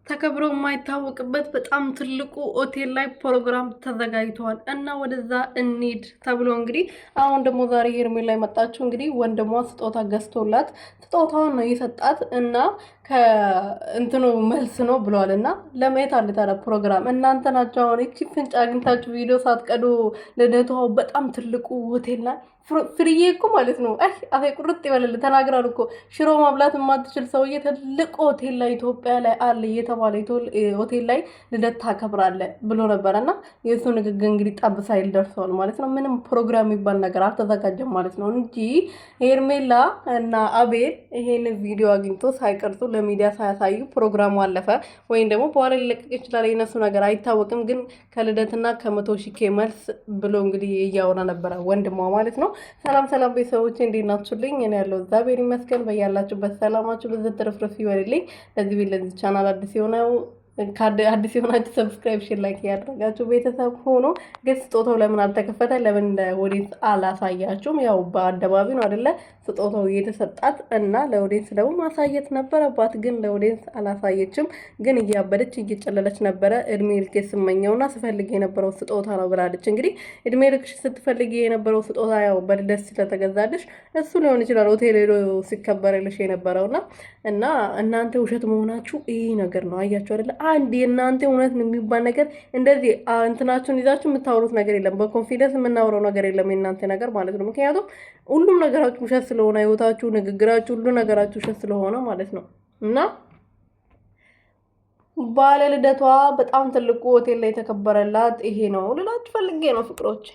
ተከብሮ የማይታወቅበት በጣም ትልቁ ሆቴል ላይ ፕሮግራም ተዘጋጅቷል እና ወደዛ እንሂድ ተብሎ እንግዲህ አሁን ደግሞ ዛሬ ሄርሜላ መጣችሁ። እንግዲህ ወንድሟ ስጦታ ገዝቶላት ስጦታውን ነው የሰጣት እና ከእንትኑ መልስ ነው ብለዋል። እና ለማየት አለ ታዲያ ፕሮግራም እናንተ ናቸው። አሁን እቺ ፍንጭ አግኝታችሁ ቪዲዮ ሳትቀዱ ልደቷ በጣም ትልቁ ሆቴል ላይ ፍርዬ እኮ ማለት ነው። አፌ ቁርጥ ይበልል ተናግራል እኮ ሽሮ ማብላት የማትችል ሰውዬ ትልቅ ሆቴል ላይ ኢትዮጵያ ላይ አለ እየተባለ ሆቴል ላይ ልደት ታከብራለ ብሎ ነበረና የሱ ንግግር እንግዲህ ጠብ ሳይል ደርሰዋል ማለት ነው። ምንም ፕሮግራም የሚባል ነገር አልተዘጋጀም ማለት ነው እንጂ ሄርሜላ እና አቤል ይሄን ቪዲዮ አግኝቶ ሳይቀርጹ ለሚዲያ ሳያሳዩ ፕሮግራሙ አለፈ ወይም ደግሞ በኋላ ሊለቀቅ ይችላል። የነሱ ነገር አይታወቅም። ግን ከልደትና ከ100,000 መልስ ብሎ እንግዲህ እያወራ ነበረ ወንድሟ ማለት ነው። ሰላም ሰላም ቤተሰቦቼ እንዴት ናችሁልኝ? እኔ ያለው እግዚአብሔር ይመስገን። በያላችሁበት ሰላማችሁ ብዙ ትርፍርፍ ይበልልኝ። ለዚህ ቻናል አዲስ የሆነው አዲስ የሆናችሁ ሰብስክራይብ፣ ሼር፣ ላይክ ያደረጋችሁ ቤተሰብ ሆኖ ግን ስጦታው ለምን አልተከፈተ? ለምን ለኦዲየንስ አላሳያችሁም? ያው በአደባባይ ነው አይደለ ስጦታው የተሰጣት እና ለኦዲየንስ ደግሞ ማሳየት ነበረባት። ግን ለኦዲየንስ አላሳየችም። ግን እያበደች እየጨለለች ነበረ። እድሜ ልክ ስመኘውና ስፈልግ የነበረው ስጦታ ነው ብላለች። እንግዲህ እድሜ ልክሽ ስትፈልግ የነበረው ስጦታ ያው በልደት ስለተገዛልሽ እሱ ሊሆን ይችላል ሆቴል ሄዶ ሲከበርልሽ የነበረውና እና እናንተ ውሸት መሆናችሁ ይሄ ነገር ነው። አያችሁ አይደለ? አንድ የእናንተ እውነት የሚባል ነገር እንደዚህ እንትናችሁን ይዛችሁ የምታወሩት ነገር የለም። በኮንፊደንስ የምናወራው ነገር የለም የእናንተ ነገር ማለት ነው። ምክንያቱም ሁሉም ነገራችሁ ውሸት ስለሆነ ህይወታችሁ፣ ንግግራችሁ፣ ሁሉ ነገራችሁ ውሸት ስለሆነ ማለት ነው። እና ባለ ልደቷ በጣም ትልቁ ሆቴል ላይ የተከበረላት ይሄ ነው ልላችሁ ፈልጌ ነው ፍቅሮች።